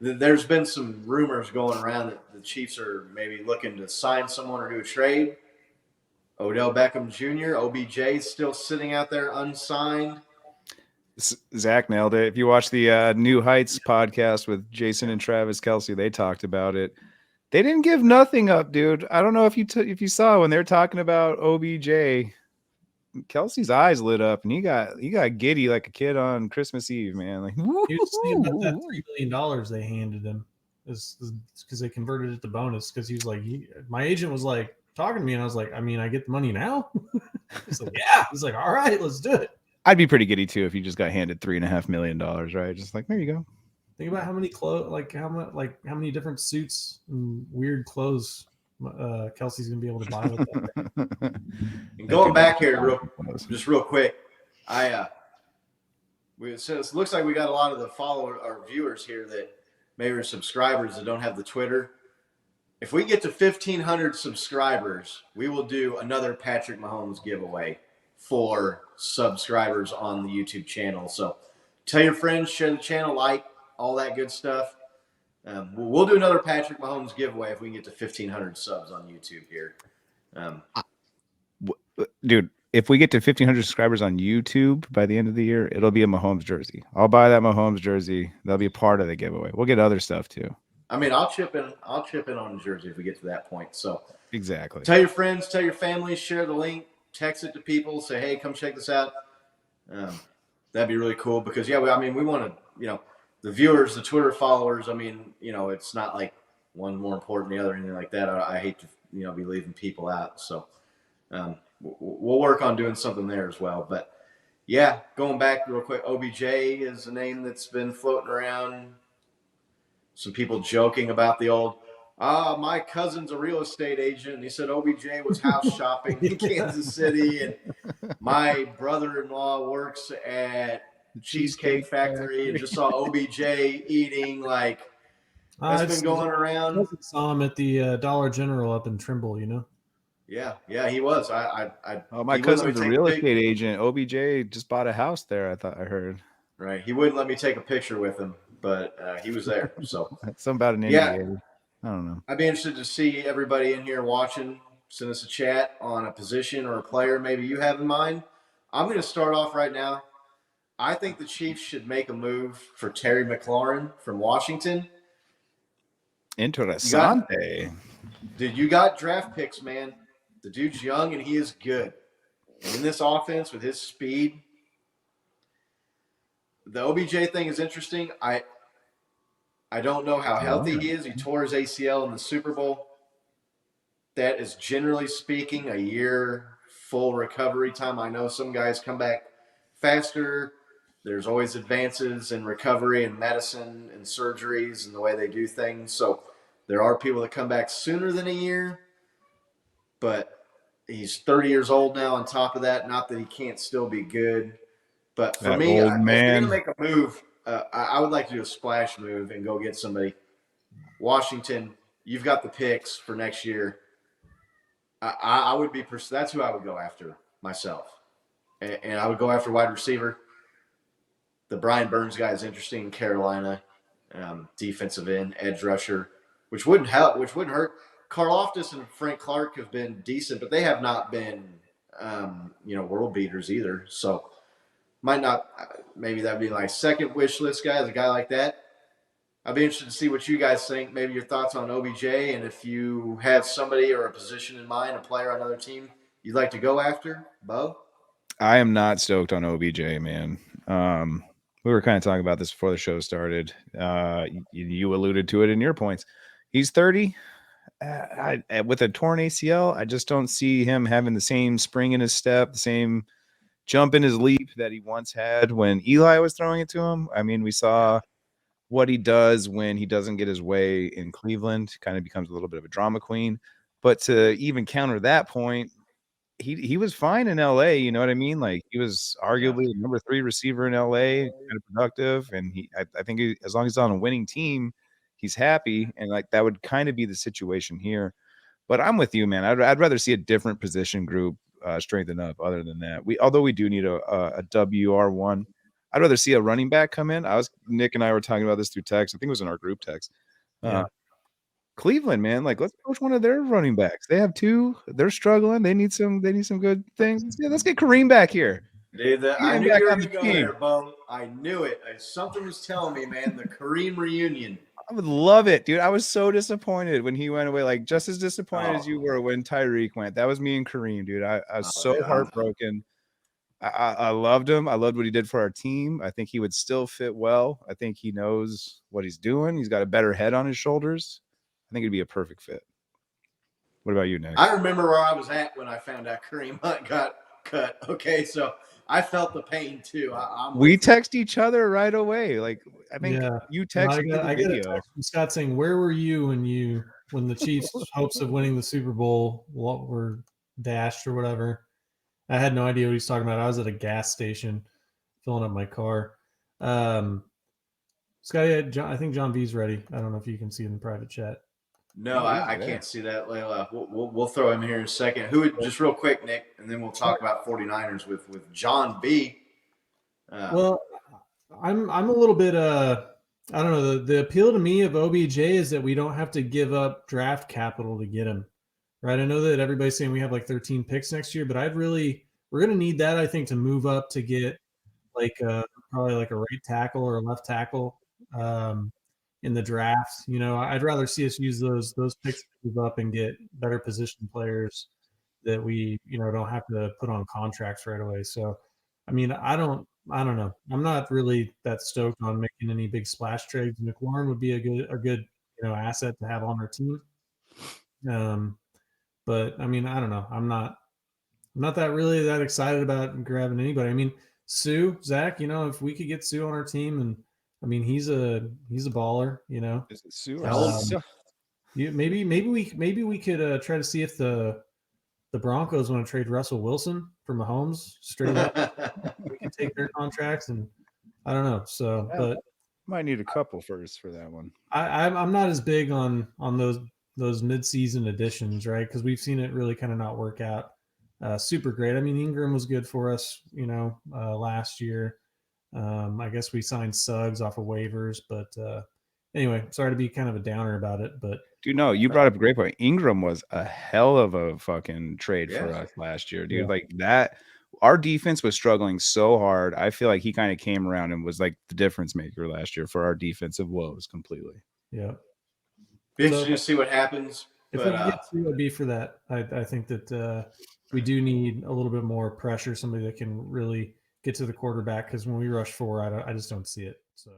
there's been some rumors going around that the Chiefs are maybe looking to sign someone or do a trade. Odell Beckham Jr., OBJ is still sitting out there unsigned. Zach nailed it. If you watch the New Heights podcast with Jason and Travis Kelce, they talked about it. They didn't give nothing up, dude. I don't know if you saw when they're talking about OBJ, Kelsey's eyes lit up and he got giddy like a kid on Christmas Eve, man. Like, he was saying about that $3 million they handed him is because they converted it to bonus. Because he was like, my agent was like talking to me, and I was like, I mean, I get the money now. He's like, yeah. He's like, all right, let's do it. I'd be pretty giddy too if you just got handed $3.5 million, right? Just like, there you go. Think about how many how many different suits and weird clothes Kelsey's gonna be able to buy with that. And going back here real quick, so it looks like we got a lot of the followers or viewers here that maybe are subscribers that don't have the Twitter. If we get to 1,500 subscribers, we will do another Patrick Mahomes giveaway for subscribers on the YouTube channel. So tell your friends, share the channel, like, all that good stuff. We'll do another Patrick Mahomes giveaway if we can get to 1,500 subs on YouTube here. Dude, if we get to 1,500 subscribers on YouTube by the end of the year, it'll be a Mahomes jersey. I'll buy that Mahomes jersey. That'll be a part of the giveaway. We'll get other stuff too. I mean, I'll chip in on the jersey if we get to that point. So exactly. Tell your friends, tell your family, share the link, text it to people, say, hey, come check this out. That'd be really cool because, we want to, the viewers, the Twitter followers, it's not like one more important than the other or anything like that. I hate to, be leaving people out. So we'll work on doing something there as well. But, going back real quick, OBJ is a name that's been floating around. Some people joking about the old, my cousin's a real estate agent. And he said OBJ was house shopping in Kansas City. And my brother-in-law works at Cheesecake Factory and just saw OBJ eating. Like, that's been going around. I saw him at the Dollar General up in Trimble, Yeah, he was. My cousin's a real estate agent. OBJ just bought a house there, I heard. Right. He wouldn't let me take a picture with him, but he was there. So something about an Indian. I don't know. I'd be interested to see everybody in here watching. Send us a chat on a position or a player maybe you have in mind. I'm going to start off right now. I think the Chiefs should make a move for Terry McLaurin from Washington. Interessante. Dude, you got draft picks, man. The dude's young and he is good. And in this offense with his speed, the OBJ thing is interesting. I don't know how healthy he is. He tore his ACL in the Super Bowl. That is, generally speaking, a year full recovery time. I know some guys come back faster. There's always advances in recovery and medicine and surgeries and the way they do things. So there are people that come back sooner than a year. But he's 30 years old now on top of that. Not that he can't still be good. But for me, if you're going to make a move, I would like to do a splash move and go get somebody. Washington, you've got the picks for next year. I would be – that's who I would go after myself. And I would go after wide receiver. The Brian Burns guy is interesting in Carolina. Defensive end, edge rusher, which wouldn't hurt. Karlaftis and Frank Clark have been decent, but they have not been, world beaters either. So might not – maybe that would be my second wish list guy is a guy like that. I'd be interested to see what you guys think, maybe your thoughts on OBJ, and if you have somebody or a position in mind, a player on another team you'd like to go after. Bo? I am not stoked on OBJ, man. We were kind of talking about this before the show started. You alluded to it in your points. He's 30. With a torn ACL, I just don't see him having the same spring in his step, the same jump in his leap that he once had when Eli was throwing it to him. I mean, we saw what he does when he doesn't get his way in Cleveland, kind of becomes a little bit of a drama queen. But to even counter that point, he was fine in LA, you know what I mean? Like, he was arguably the number 3 receiver in LA, kind of productive, and I think as long as he's on a winning team, he's happy, and like that would kind of be the situation here. But I'm with you, man. I'd rather see a different position group strengthen up. Other than that, although we do need a WR1. I'd rather see a running back come in. Nick and I were talking about this through text. I think it was in our group text. Yeah. Cleveland, man, like let's coach one of their running backs. They have two. They're struggling. They need some good things. Let's get Kareem back here. Dude, Get I him knew back you were on going the to go team. there, Bone. I knew it. Something was telling me, man, the Kareem reunion. I would love it, dude. I was so disappointed when he went away. Like just as disappointed as you were when Tyreek went. That was me and Kareem, dude. I was so dude, heartbroken. I loved him. I loved what he did for our team. I think he would still fit well. I think he knows what he's doing. He's got a better head on his shoulders. I think it'd be a perfect fit. What about you, Nick? I remember where I was at when I found out Kareem Hunt got cut. Okay, so I felt the pain too. We text each other right away. Like I think you texted me the I got a video. text from Scott saying, "Where were you when the Chiefs' hopes of winning the Super Bowl were dashed or whatever?" I had no idea what he's talking about. I was at a gas station filling up my car. Scotty, I think John V's ready. I don't know if you can see it in the private chat. No, I can't see that, Layla. We'll throw him here in a second. Who would just real quick, Nick, and then we'll talk about 49ers with John B. Well, I'm a little bit I don't know. The appeal to me of OBJ is that we don't have to give up draft capital to get him. Right. I know that everybody's saying we have like 13 picks next year, but we're gonna need that, I think, to move up to get like probably like a right tackle or a left tackle in the draft. You know, I'd rather see us use those picks to move up and get better position players that we, don't have to put on contracts right away. So, I mean, I don't know. I'm not really that stoked on making any big splash trades. McLaurin would be a good, asset to have on our team. But I mean, I don't know. I'm not that excited about grabbing anybody. I mean, Zach, if we could get Sue on our team, and I mean, he's a baller, Is it Sue maybe we could try to see if the Broncos want to trade Russell Wilson for Mahomes straight up. We can take their contracts, and I don't know. So, but might need a couple first for that one. I'm not as big on those mid-season additions, right? Because we've seen it really kind of not work out super great. I mean, Ingram was good for us, last year. I guess we signed Suggs off of waivers, but anyway, sorry to be kind of a downer about it, but dude, no, you brought up a great point. Ingram was a hell of a fucking trade for us last year, dude. Like that, our defense was struggling so hard. I feel like he kind of came around and was like the difference maker last year for our defensive woes completely. Yeah. Be interesting to see what happens. If we can get to, it'd be for that. I think that we do need a little bit more pressure, somebody that can really get to the quarterback, because when we rush 4, I just don't see it. So.